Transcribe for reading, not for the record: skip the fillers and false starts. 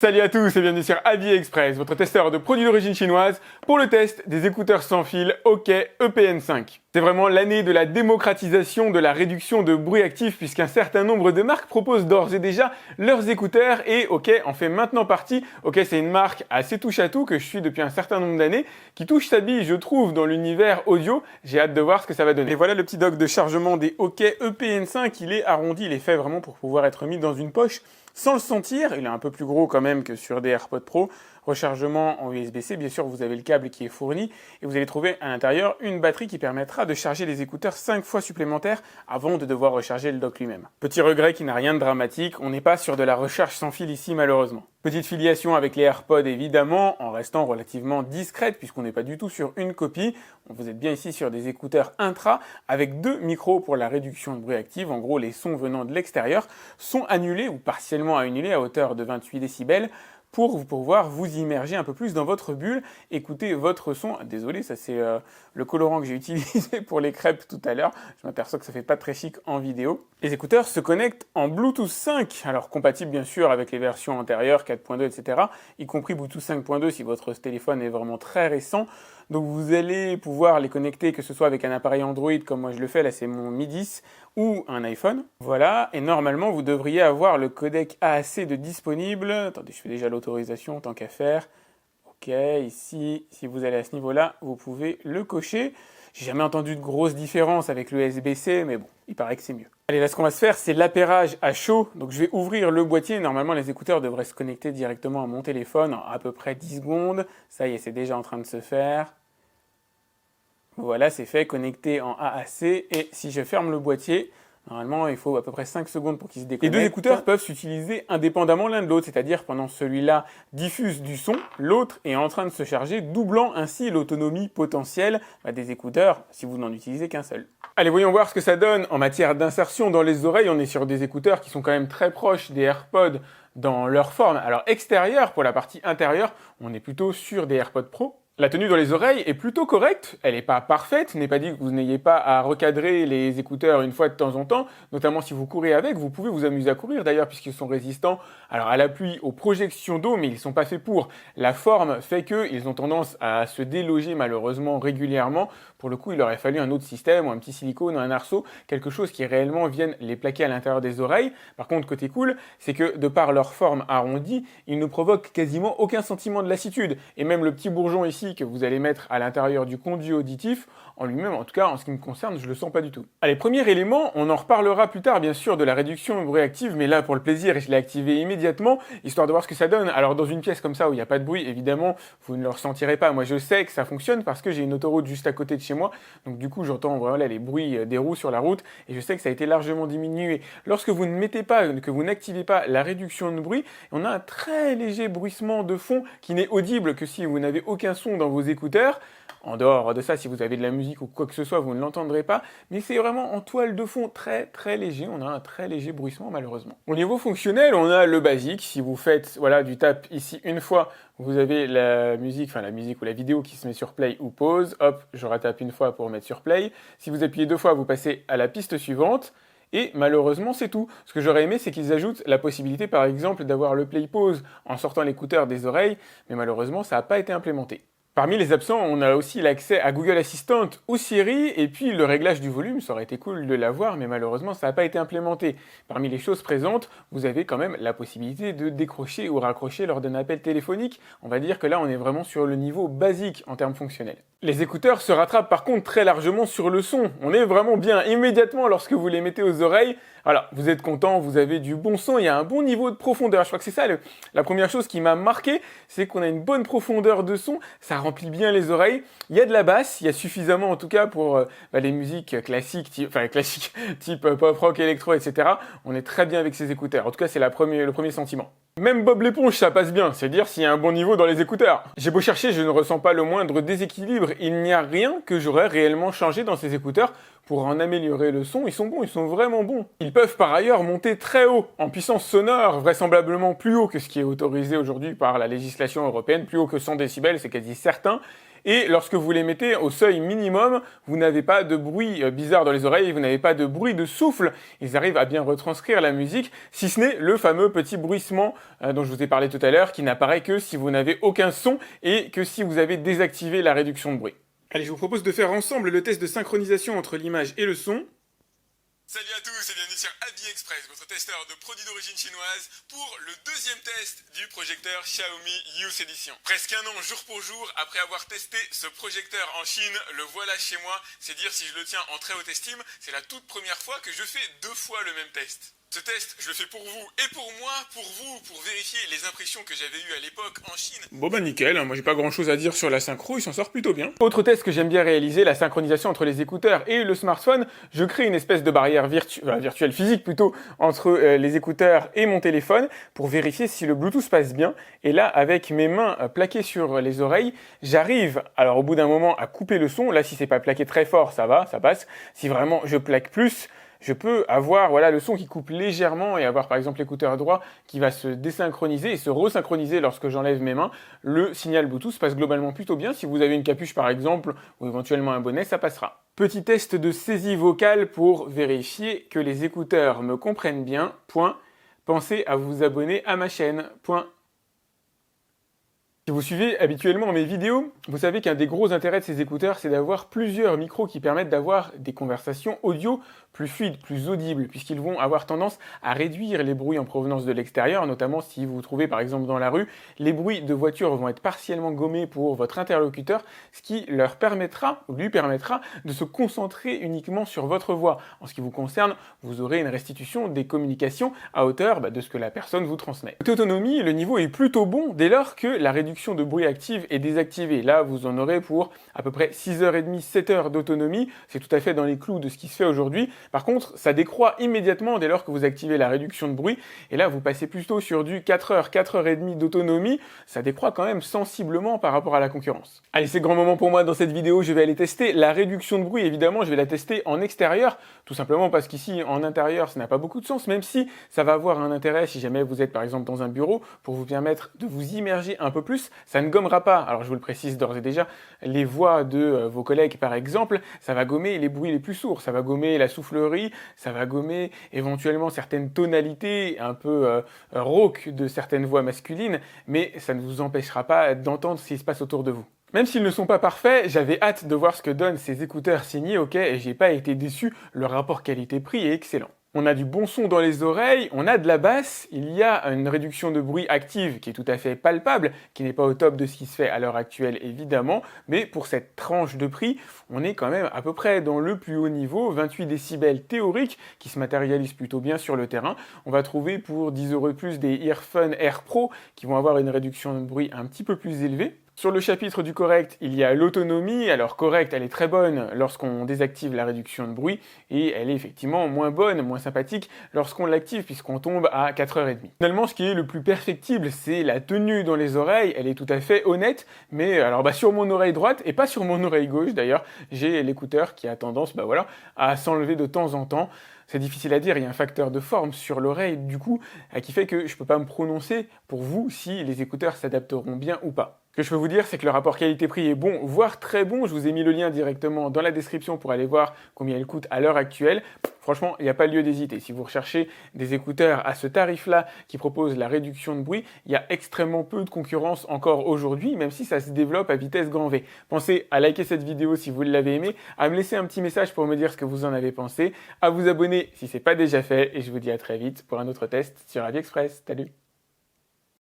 Salut à tous et bienvenue sur AliExpress, votre testeur de produits d'origine chinoise pour le test des écouteurs sans fil OK EPN5. C'est vraiment l'année de la démocratisation de la réduction de bruit actif puisqu'un certain nombre de marques proposent d'ores et déjà leurs écouteurs et OK en fait maintenant partie. OK, c'est une marque assez touche-à-tout que je suis depuis un certain nombre d'années qui touche sa bille, je trouve, dans l'univers audio. J'ai hâte de voir ce que ça va donner. Et voilà le petit dock de chargement des OK EPN5, il est arrondi, il est fait vraiment pour pouvoir être mis dans une poche sans le sentir. Il est un peu plus gros quand même que sur des AirPods Pro. Rechargement en USB-C, bien sûr vous avez le câble qui est fourni et vous allez trouver à l'intérieur une batterie qui permettra de charger les écouteurs 5 fois supplémentaires avant de devoir recharger le dock lui-même. Petit regret qui n'a rien de dramatique, on n'est pas sur de la recharge sans fil ici malheureusement. Petite filiation avec les AirPods évidemment, en restant relativement discrète puisqu'on n'est pas du tout sur une copie. Vous êtes bien ici sur des écouteurs intra avec 2 micros pour la réduction de bruit active. En gros, les sons venant de l'extérieur sont annulés ou partiellement annulés à hauteur de 28 décibels pour pouvoir vous immerger un peu plus dans votre bulle, écouter votre son. Désolé, ça c'est le colorant que j'ai utilisé pour les crêpes tout à l'heure. Je m'aperçois que ça fait pas très chic en vidéo. Les écouteurs se connectent en Bluetooth 5, alors compatible bien sûr avec les versions antérieures 4.2, etc., y compris Bluetooth 5.2 si votre téléphone est vraiment très récent. Donc vous allez pouvoir les connecter, que ce soit avec un appareil Android comme moi je le fais, là c'est mon Mi 10, ou un iPhone. Voilà, et normalement vous devriez avoir le codec AAC de disponible. Attendez, je fais déjà l'autorisation tant qu'à faire. Ok, ici, si vous allez à ce niveau-là, vous pouvez le cocher. J'ai jamais entendu de grosse différence avec le USB-C, mais bon, il paraît que c'est mieux. Allez, là, ce qu'on va se faire, c'est l'appairage à chaud. Donc, je vais ouvrir le boîtier. Normalement, les écouteurs devraient se connecter directement à mon téléphone en à peu près 10 secondes. Ça y est, c'est déjà en train de se faire. Voilà, c'est fait, connecté en AAC. Et si je ferme le boîtier, normalement, il faut à peu près 5 secondes pour qu'il se déconnecte. Les deux écouteurs peuvent s'utiliser indépendamment l'un de l'autre, c'est-à-dire pendant celui-là diffuse du son, l'autre est en train de se charger, doublant ainsi l'autonomie potentielle des écouteurs si vous n'en utilisez qu'un seul. Allez, voyons voir ce que ça donne en matière d'insertion dans les oreilles. On est sur des écouteurs qui sont quand même très proches des AirPods dans leur forme. Alors extérieure, pour la partie intérieure, on est plutôt sur des AirPods Pro. La tenue dans les oreilles est plutôt correcte, elle n'est pas parfaite, n'est pas dit que vous n'ayez pas à recadrer les écouteurs une fois de temps en temps, notamment si vous courez avec, vous pouvez vous amuser à courir d'ailleurs puisqu'ils sont résistants alors à la pluie, aux projections d'eau, mais ils ne sont pas faits pour. La forme fait qu'ils ont tendance à se déloger malheureusement régulièrement. Pour le coup, il aurait fallu un autre système ou un petit silicone ou un arceau, quelque chose qui réellement vienne les plaquer à l'intérieur des oreilles. Par contre, côté cool, c'est que de par leur forme arrondie, ils ne provoquent quasiment aucun sentiment de lassitude. Et même le petit bourgeon ici que vous allez mettre à l'intérieur du conduit auditif, en lui-même, en tout cas en ce qui me concerne, je le sens pas du tout. Allez, premier élément, on en reparlera plus tard bien sûr de la réduction de bruit active, mais là pour le plaisir, je l'ai activé immédiatement, histoire de voir ce que ça donne. Alors dans une pièce comme ça où il n'y a pas de bruit, évidemment, vous ne le ressentirez pas. Moi je sais que ça fonctionne parce que j'ai une autoroute juste à côté de chez moi, donc du coup j'entends voilà, les bruits des roues sur la route, et je sais que ça a été largement diminué. Lorsque vous ne mettez pas, que vous n'activez pas la réduction de bruit, on a un très léger bruissement de fond qui n'est audible que si vous n'avez aucun son dans vos écouteurs. En dehors de ça, si vous avez de la musique ou quoi que ce soit, vous ne l'entendrez pas. Mais c'est vraiment en toile de fond très très léger. On a un très léger bruissement malheureusement. Au niveau fonctionnel, on a le basique. Si vous faites voilà, du tap ici une fois, vous avez la musique ou la vidéo qui se met sur play ou pause. Hop, je retape une fois pour mettre sur play. Si vous appuyez 2 fois, vous passez à la piste suivante. Et malheureusement, c'est tout. Ce que j'aurais aimé, c'est qu'ils ajoutent la possibilité, par exemple, d'avoir le play-pause en sortant l'écouteur des oreilles. Mais malheureusement, ça n'a pas été implémenté. Parmi les absents, on a aussi l'accès à Google Assistant ou Siri, et puis le réglage du volume, ça aurait été cool de l'avoir, mais malheureusement ça n'a pas été implémenté. Parmi les choses présentes, vous avez quand même la possibilité de décrocher ou raccrocher lors d'un appel téléphonique. On va dire que là on est vraiment sur le niveau basique en termes fonctionnels. Les écouteurs se rattrapent par contre très largement sur le son. On est vraiment bien immédiatement lorsque vous les mettez aux oreilles. Voilà, vous êtes content, vous avez du bon son, il y a un bon niveau de profondeur. Je crois que c'est ça la première chose qui m'a marqué, c'est qu'on a une bonne profondeur de son, ça remplit bien les oreilles. Il y a de la basse, il y a suffisamment en tout cas pour les musiques classiques, type pop, rock, électro, etc. On est très bien avec ces écouteurs. En tout cas, c'est le premier sentiment. Même Bob l'éponge, ça passe bien, c'est dire s'il y a un bon niveau dans les écouteurs. J'ai beau chercher, je ne ressens pas le moindre déséquilibre. Il n'y a rien que j'aurais réellement changé dans ces écouteurs pour en améliorer le son. Ils sont bons, ils sont vraiment bons. Ils peuvent par ailleurs monter très haut, en puissance sonore, vraisemblablement plus haut que ce qui est autorisé aujourd'hui par la législation européenne, plus haut que 100 décibels, c'est quasi certain. Et lorsque vous les mettez au seuil minimum, vous n'avez pas de bruit bizarre dans les oreilles, vous n'avez pas de bruit de souffle. Ils arrivent à bien retranscrire la musique, si ce n'est le fameux petit bruissement dont je vous ai parlé tout à l'heure, qui n'apparaît que si vous n'avez aucun son et que si vous avez désactivé la réduction de bruit. Allez, je vous propose de faire ensemble le test de synchronisation entre l'image et le son. Salut à tous et bienvenue sur AbiExpress, votre testeur de produits d'origine chinoise pour le deuxième test du projecteur Xiaomi Youth Edition. Presque un an jour pour jour après avoir testé ce projecteur en Chine, le voilà chez moi. C'est dire si je le tiens en très haute estime, c'est la toute première fois que je fais 2 fois le même test. Ce test, je le fais pour vous et pour moi, pour vérifier les impressions que j'avais eues à l'époque en Chine. Bon bah nickel, moi j'ai pas grand chose à dire sur la synchro, il s'en sort plutôt bien. Autre test que j'aime bien réaliser, la synchronisation entre les écouteurs et le smartphone. Je crée une espèce de barrière virtuelle physique plutôt, entre les écouteurs et mon téléphone pour vérifier si le Bluetooth passe bien. Et là, avec mes mains plaquées sur les oreilles, j'arrive, alors au bout d'un moment, à couper le son. Là, si c'est pas plaqué très fort, ça va, ça passe. Si vraiment je plaque plus, je peux avoir le son qui coupe légèrement et avoir par exemple l'écouteur droit qui va se désynchroniser et se resynchroniser lorsque j'enlève mes mains. Le signal Bluetooth passe globalement plutôt bien. Si vous avez une capuche par exemple ou éventuellement un bonnet, ça passera. Petit test de saisie vocale pour vérifier que les écouteurs me comprennent bien. Point. Pensez à vous abonner à ma chaîne. Point. Si vous suivez habituellement mes vidéos, vous savez qu'un des gros intérêts de ces écouteurs, c'est d'avoir plusieurs micros qui permettent d'avoir des conversations audio plus fluides, plus audibles, puisqu'ils vont avoir tendance à réduire les bruits en provenance de l'extérieur, notamment si vous vous trouvez par exemple dans la rue. Les bruits de voiture vont être partiellement gommés pour votre interlocuteur, ce qui leur permettra, ou lui permettra, de se concentrer uniquement sur votre voix. En ce qui vous concerne, vous aurez une restitution des communications à hauteur de ce que la personne vous transmet. Côté autonomie, le niveau est plutôt bon dès lors que la réduction de bruit active est désactivée. Là, vous en aurez pour à peu près 6h30, 7h d'autonomie. C'est tout à fait dans les clous de ce qui se fait aujourd'hui. Par contre, ça décroît immédiatement dès lors que vous activez la réduction de bruit. Et là, vous passez plutôt sur du 4h, 4h30 d'autonomie. Ça décroît quand même sensiblement par rapport à la concurrence. Allez, c'est grand moment pour moi dans cette vidéo. Je vais aller tester la réduction de bruit. Évidemment, je vais la tester en extérieur. Tout simplement parce qu'ici, en intérieur, ça n'a pas beaucoup de sens. Même si ça va avoir un intérêt si jamais vous êtes par exemple dans un bureau pour vous permettre de vous immerger un peu plus. Ça ne gommera pas, alors je vous le précise d'ores et déjà, les voix de vos collègues par exemple, ça va gommer les bruits les plus sourds, ça va gommer la soufflerie, ça va gommer éventuellement certaines tonalités un peu rauques de certaines voix masculines, mais ça ne vous empêchera pas d'entendre ce qui se passe autour de vous. Même s'ils ne sont pas parfaits, j'avais hâte de voir ce que donnent ces écouteurs signés, ok, et j'ai pas été déçu, le rapport qualité-prix est excellent. On a du bon son dans les oreilles, on a de la basse, il y a une réduction de bruit active qui est tout à fait palpable, qui n'est pas au top de ce qui se fait à l'heure actuelle évidemment, mais pour cette tranche de prix, on est quand même à peu près dans le plus haut niveau, 28 décibels théoriques qui se matérialisent plutôt bien sur le terrain. On va trouver pour 10 € de plus des Earphone Air Pro qui vont avoir une réduction de bruit un petit peu plus élevée. Sur le chapitre du correct, il y a l'autonomie. Alors correct, elle est très bonne lorsqu'on désactive la réduction de bruit et elle est effectivement moins bonne, moins sympathique lorsqu'on l'active puisqu'on tombe à 4h30. Finalement, ce qui est le plus perfectible, c'est la tenue dans les oreilles. Elle est tout à fait honnête, mais alors sur mon oreille droite et pas sur mon oreille gauche d'ailleurs, j'ai l'écouteur qui a tendance à s'enlever de temps en temps. C'est difficile à dire, il y a un facteur de forme sur l'oreille du coup qui fait que je ne peux pas me prononcer pour vous si les écouteurs s'adapteront bien ou pas. Ce que je peux vous dire, c'est que le rapport qualité-prix est bon, voire très bon. Je vous ai mis le lien directement dans la description pour aller voir combien il coûte à l'heure actuelle. Franchement, il n'y a pas lieu d'hésiter. Si vous recherchez des écouteurs à ce tarif-là qui proposent la réduction de bruit, il y a extrêmement peu de concurrence encore aujourd'hui, même si ça se développe à vitesse grand V. Pensez à liker cette vidéo si vous l'avez aimée, à me laisser un petit message pour me dire ce que vous en avez pensé, à vous abonner si ce n'est pas déjà fait, et je vous dis à très vite pour un autre test sur AbiExpress. Salut!